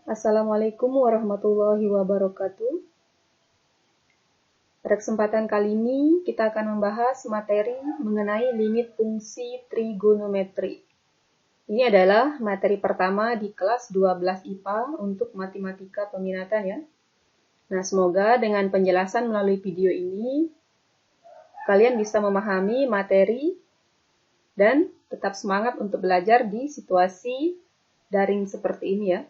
Assalamualaikum warahmatullahi wabarakatuh. Pada kesempatan kali ini, kita akan membahas materi mengenai limit fungsi trigonometri. Ini adalah materi pertama di kelas 12 IPA untuk matematika peminatan ya. Nah, semoga dengan penjelasan melalui video ini, kalian bisa memahami materi dan tetap semangat untuk belajar di situasi daring seperti ini ya.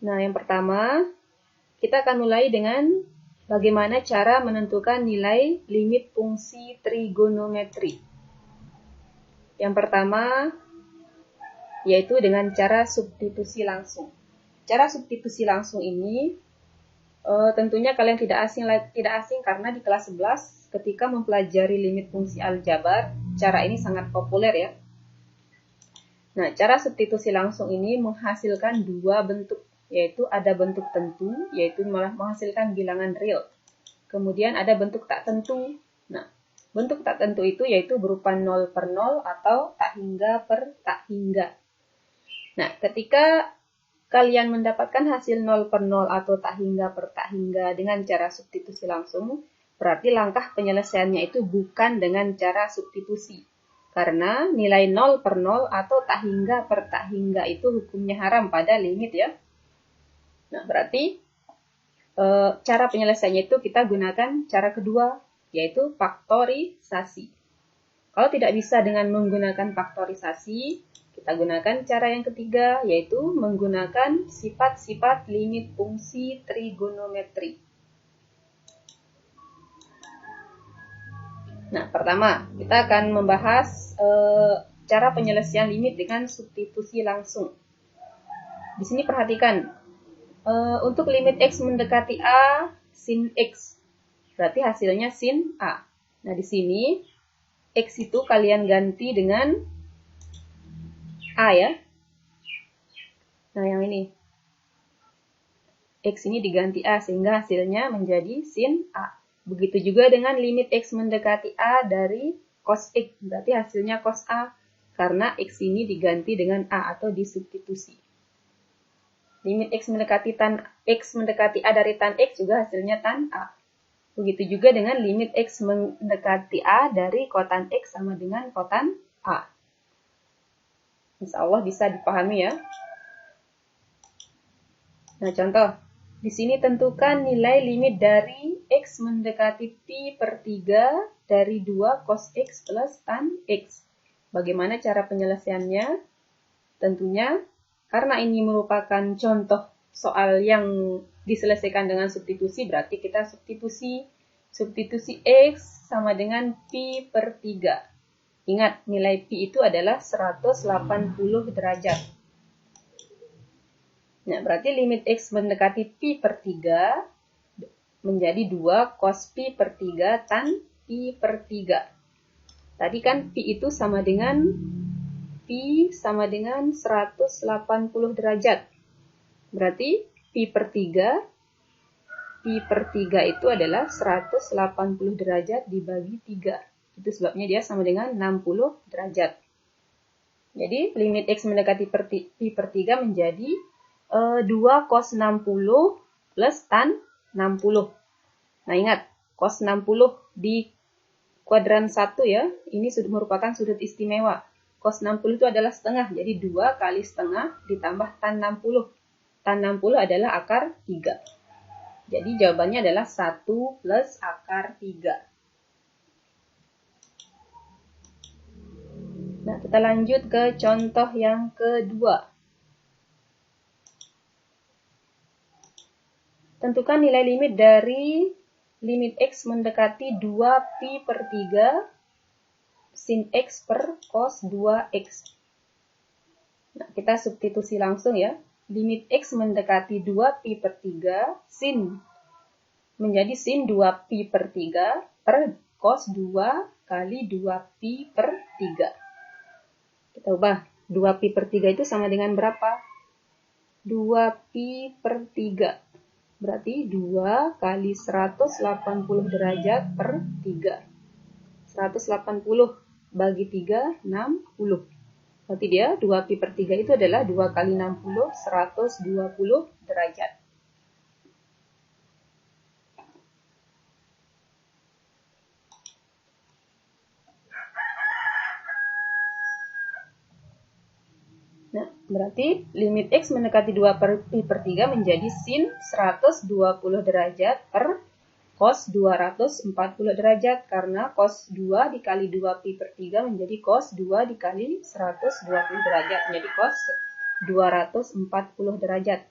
Nah, yang pertama, kita akan mulai dengan bagaimana cara menentukan nilai limit fungsi trigonometri. Yang pertama, yaitu dengan cara substitusi langsung. Cara substitusi langsung ini tentunya kalian tidak asing karena di kelas 11 ketika mempelajari limit fungsi aljabar, cara ini sangat populer ya. Nah, cara substitusi langsung ini menghasilkan dua bentuk, yaitu ada bentuk tentu, yaitu malah menghasilkan bilangan real. Kemudian ada bentuk tak tentu. Nah, bentuk tak tentu itu yaitu berupa 0 per 0 atau tak hingga per tak hingga. Nah, ketika kalian mendapatkan hasil 0 per 0 atau tak hingga per tak hingga dengan cara substitusi langsung, berarti langkah penyelesaiannya itu bukan dengan cara substitusi. Karena nilai 0 per 0 atau tak hingga per tak hingga itu hukumnya haram pada limit ya. Nah, berarti cara penyelesaiannya itu kita gunakan cara kedua, yaitu faktorisasi. Kalau tidak bisa dengan menggunakan faktorisasi, kita gunakan cara yang ketiga, yaitu menggunakan sifat-sifat limit fungsi trigonometri. Nah, pertama, kita akan membahas cara penyelesaian limit dengan substitusi langsung. Di sini perhatikan, untuk limit X mendekati A, sin X. Berarti hasilnya sin A. Nah, di sini, X itu kalian ganti dengan A ya. Nah, yang ini. X ini diganti A, sehingga hasilnya menjadi sin A. Begitu juga dengan limit X mendekati A dari cos X. Berarti hasilnya cos A. Karena X ini diganti dengan A atau disubstitusi. Limit X mendekati A dari tan X juga hasilnya tan A. Begitu juga dengan limit X mendekati A dari kotan X sama dengan kotan A. Insya Allah bisa dipahami ya. Nah, contoh. Di sini tentukan nilai limit dari X mendekati pi per 3 dari 2 cos X plus tan X. Bagaimana cara penyelesaiannya? Tentunya, karena ini merupakan contoh soal yang diselesaikan dengan substitusi, berarti kita substitusi X sama dengan pi per 3. Ingat, nilai pi itu adalah 180 derajat. Nah, berarti limit X mendekati pi per 3 menjadi 2 cos pi per 3 tan pi per 3. Tadi kan pi itu sama dengan 180 derajat. Berarti pi per 3 itu adalah 180 derajat dibagi 3. Itu sebabnya dia sama dengan 60 derajat. Jadi, limit X mendekati pi per 3 menjadi 2 cos 60 plus tan 60. Nah, ingat, cos 60 di kuadran 1 ya, ini sudah merupakan sudut istimewa. Cos 60 itu adalah setengah, jadi 2 kali setengah ditambah tan 60. Tan 60 adalah akar 3. Jadi jawabannya adalah 1 plus akar 3. Nah, kita lanjut ke contoh yang kedua. Tentukan nilai limit dari limit X mendekati 2 pi per 3 sin X per cos 2X. Nah, kita substitusi langsung ya. Limit X mendekati 2 pi per 3 sin menjadi sin 2 pi per 3 per cos 2 kali 2 pi per 3. Kita ubah. 2 pi per 3 itu sama dengan berapa? 2 pi per 3. Berarti 2 kali 180 derajat per 3. 180 bagi 3, 60. Berarti dia 2pi per 3 itu adalah 2 kali 60, 120 derajat. Nah, berarti limit X mendekati 2 per pi per 3 menjadi sin 120 derajat per cos 240 derajat, karena cos 2 dikali 2 pi per 3 menjadi cos 2 dikali 120 derajat, menjadi cos 240 derajat.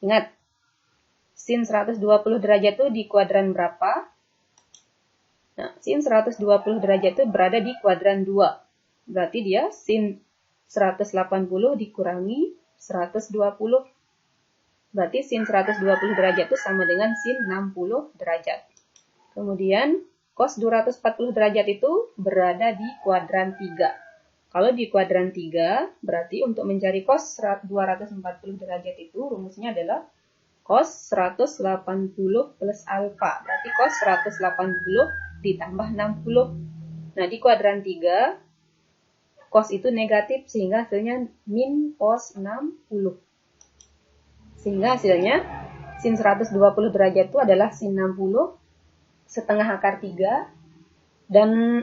Ingat, sin 120 derajat itu di kuadran berapa? Nah, sin 120 derajat itu berada di kuadran 2. Berarti dia sin 180 dikurangi 120. Berarti sin 120 derajat itu sama dengan sin 60 derajat. Kemudian cos 240 derajat itu berada di kuadran 3. Kalau di kuadran 3, berarti untuk mencari cos 240 derajat itu rumusnya adalah cos 180 plus alfa. Berarti cos 180 ditambah 60. Nah, di kuadran 3, cos itu negatif sehingga hasilnya min cos 60. Sehingga hasilnya sin 120 derajat itu adalah sin 60 setengah akar 3, dan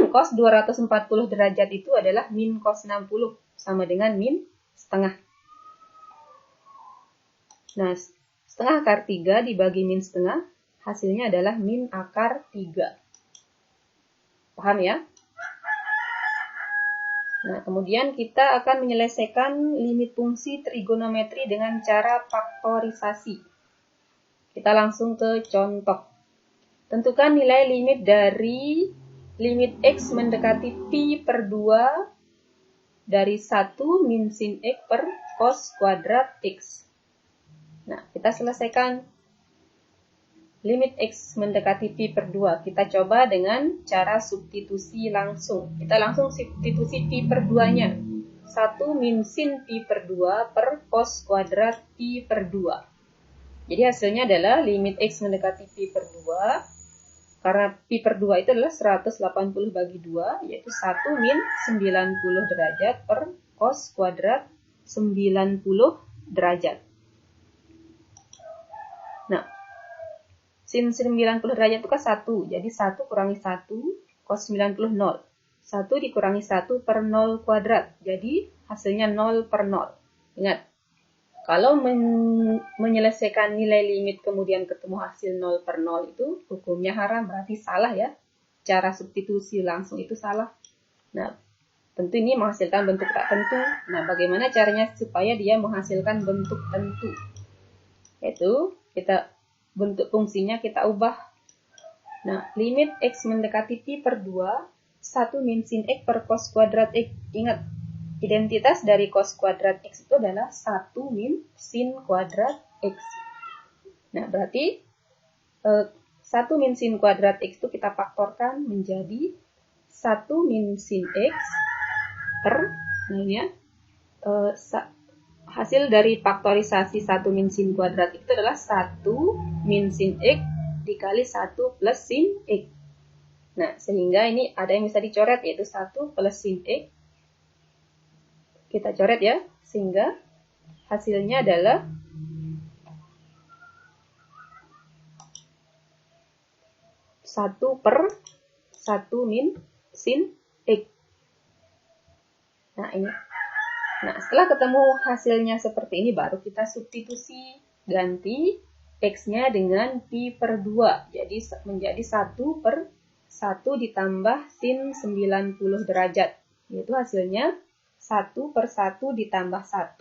cos 240 derajat itu adalah min cos 60 sama dengan min setengah. Nah, setengah akar 3 dibagi min setengah, hasilnya adalah min akar 3. Paham ya? Nah, kemudian kita akan menyelesaikan limit fungsi trigonometri dengan cara faktorisasi. Kita langsung ke contoh. Tentukan nilai limit dari limit X mendekati pi per 2 dari 1 min sin X per cos kuadrat X. Nah, kita selesaikan limit X mendekati pi per 2. Kita coba dengan cara substitusi langsung. Kita langsung substitusi pi per 2-nya. 1 min sin pi per 2 per cos kuadrat pi per 2. Jadi hasilnya adalah limit X mendekati pi per 2. Karena pi per 2 itu adalah 180 bagi 2, yaitu 1 min 90 derajat per cos kuadrat 90 derajat. Nah, sin 90 derajat itu kan 1, jadi 1 kurangi 1, cos 90, 0. 1 dikurangi 1 per 0 kuadrat, jadi hasilnya 0 per 0. Ingat, kalau menyelesaikan nilai limit kemudian ketemu hasil 0 per 0 itu hukumnya haram, berarti salah ya. Cara substitusi langsung itu salah. Nah, tentu ini menghasilkan bentuk tak tentu. Nah, bagaimana caranya supaya dia menghasilkan bentuk tentu? Yaitu kita bentuk fungsinya kita ubah. Nah, limit X mendekati pi per 2, 1 min sin X per cos kuadrat X. Ingat, identitas dari cos kuadrat X itu adalah 1 min sin kuadrat X. Nah, berarti 1 min sin kuadrat X itu kita faktorkan menjadi 1 min sin X per, nah ini ya, hasil dari faktorisasi 1 min sin kuadrat itu adalah 1 min sin X dikali 1 plus sin X. Nah, sehingga ini ada yang bisa dicoret, yaitu 1 plus sin X. Kita coret ya, sehingga hasilnya adalah 1 per 1 min sin X. Nah, ini. Nah, setelah ketemu hasilnya seperti ini, baru kita substitusi, ganti X-nya dengan pi per 2. Jadi menjadi 1 per 1 ditambah sin 90 derajat. Yaitu hasilnya 1 per 1 ditambah 1,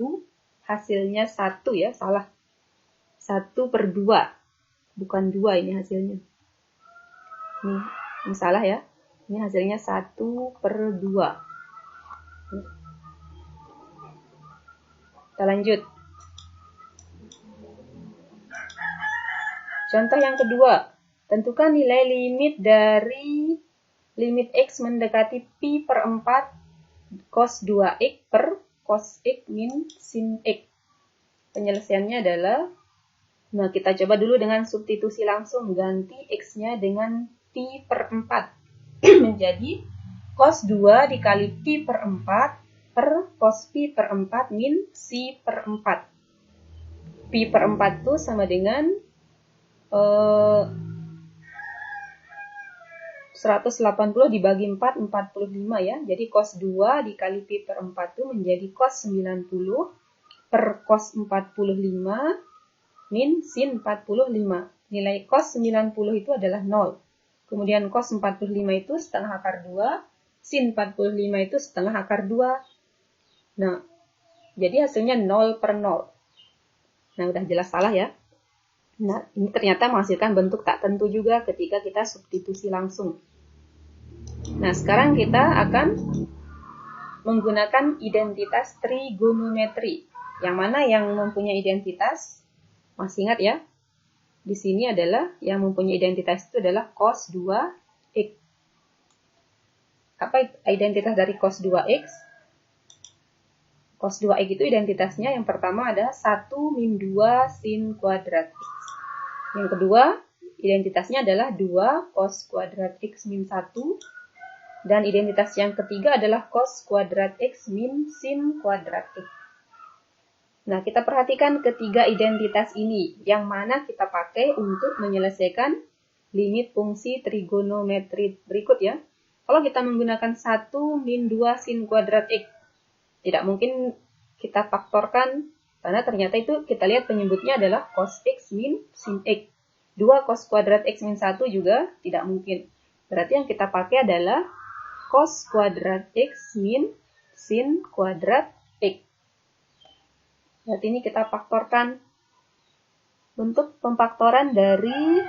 hasilnya 1 ya, salah. 1 per 2, bukan 2 ini hasilnya. Ini salah ya. Ini hasilnya 1 per 2. Kita lanjut. Contoh yang kedua. Tentukan nilai limit dari limit X mendekati pi per 4 cos 2X per cos X min sin X. Penyelesaiannya adalah Nah, kita coba dulu dengan substitusi langsung. Ganti X-nya dengan Pi per 4. Menjadi cos 2 dikali Pi per 4 per cos Pi per 4 min Si per 4. Pi per 4 itu sama dengan 180 dibagi 4, 45 ya. Jadi cos 2 dikali Pi per 4 itu menjadi cos 90 per cos 45 min sin 45. Nilai cos 90 itu adalah 0. Kemudian cos 45 itu setengah akar 2, sin 45 itu setengah akar 2. Nah, jadi hasilnya 0 per 0. Nah, udah jelas salah ya. Nah, ini ternyata menghasilkan bentuk tak tentu juga ketika kita substitusi langsung. Nah, sekarang kita akan menggunakan identitas trigonometri. Yang mana yang mempunyai identitas? Masih ingat ya? Di sini adalah yang mempunyai identitas itu adalah cos 2x. Apa identitas dari cos 2x? Cos 2x itu identitasnya yang pertama ada 1 min 2 sin kuadrat x. Yang kedua, identitasnya adalah 2 cos kuadrat x min 1. Dan identitas yang ketiga adalah cos kuadrat x min sin kuadrat x. Nah, kita perhatikan ketiga identitas ini, yang mana kita pakai untuk menyelesaikan limit fungsi trigonometri berikut ya. Kalau kita menggunakan 1 min 2 sin kuadrat x, tidak mungkin kita faktorkan, karena ternyata itu kita lihat penyebutnya adalah cos x min sin x. 2 cos kuadrat x min 1 juga tidak mungkin. Berarti yang kita pakai adalah cos kuadrat x min sin kuadrat x. Berarti ini kita faktorkan. Bentuk pemfaktoran dari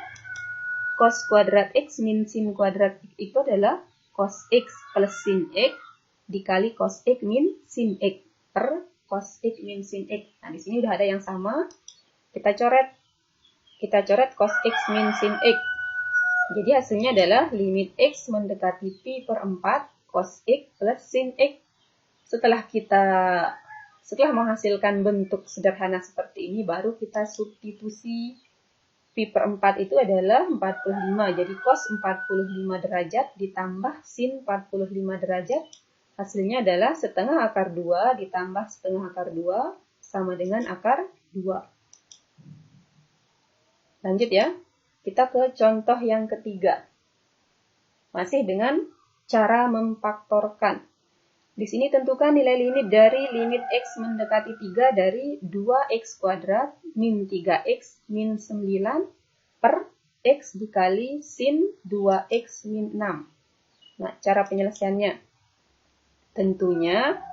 cos kuadrat x min sin kuadrat x itu adalah cos x plus sin x dikali cos x min sin x per cos x min sin x. Nah, di sini udah ada yang sama. Kita coret. Kita coret cos x min sin x. Jadi hasilnya adalah limit x mendekati pi per 4 cos x plus sin x. Setelah menghasilkan bentuk sederhana seperti ini, baru kita substitusi. Pi per 4 itu adalah 45. Jadi cos 45 derajat ditambah sin 45 derajat. Hasilnya adalah setengah akar 2 ditambah setengah akar 2 sama dengan akar 2. Lanjut ya. Kita ke contoh yang ketiga. Masih dengan cara memfaktorkan. Di sini tentukan nilai limit dari limit x mendekati 3 dari 2x kuadrat min 3x min 9 per x dikali sin 2x min 6. Nah, cara penyelesaiannya. Tentunya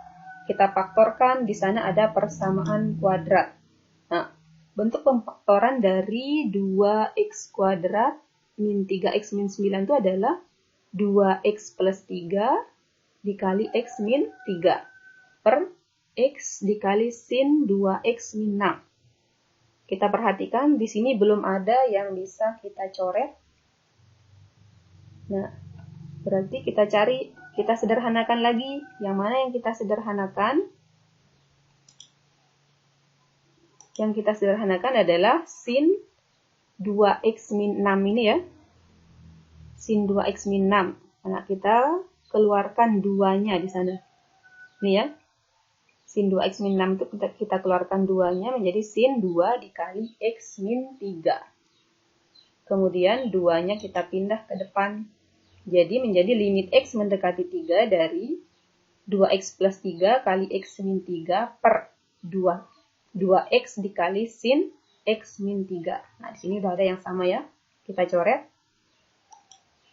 kita faktorkan, di sana ada persamaan kuadrat. Nah, bentuk pemfaktoran dari 2x kuadrat min 3x min 9 itu adalah 2x plus 3 dikali x min 3 per x dikali sin 2x min 6. Kita perhatikan, di sini belum ada yang bisa kita coret. Nah, berarti kita sederhanakan lagi. Yang mana yang kita sederhanakan? Yang kita sederhanakan adalah sin 2x min 6 ini ya. Sin 2x min 6. Nah, kita keluarkan 2-nya di sana. Ini ya. Sin 2x min 6 itu kita keluarkan 2-nya menjadi sin 2 dikali x min 3. Kemudian 2-nya kita pindah ke depan. Jadi menjadi limit x mendekati 3 dari 2x plus 3 kali x min 3 per 2x dikali sin x min 3. Nah, di sini udah ada yang sama ya. Kita coret.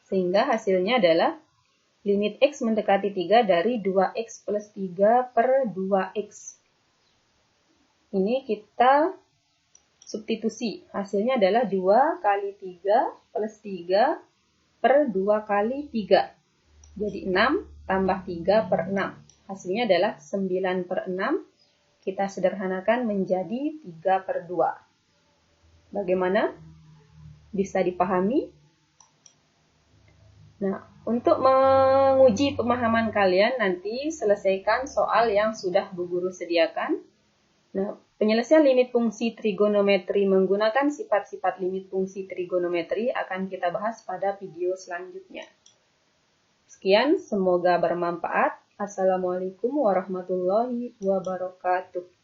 Sehingga hasilnya adalah limit x mendekati 3 dari 2x plus 3 per 2x. Ini kita substitusi. Hasilnya adalah 2 kali 3 plus 3 per 2 kali 3. Jadi 6 tambah 3 per 6. Hasilnya adalah 9 per 6. Kita sederhanakan menjadi 3 per 2. Bagaimana? Bisa dipahami? Nah, untuk menguji pemahaman kalian, nanti selesaikan soal yang sudah Bu Guru sediakan. Nah, Penyelesaian limit fungsi trigonometri menggunakan sifat-sifat limit fungsi trigonometri akan kita bahas pada video selanjutnya. Sekian, semoga bermanfaat. Assalamualaikum warahmatullahi wabarakatuh.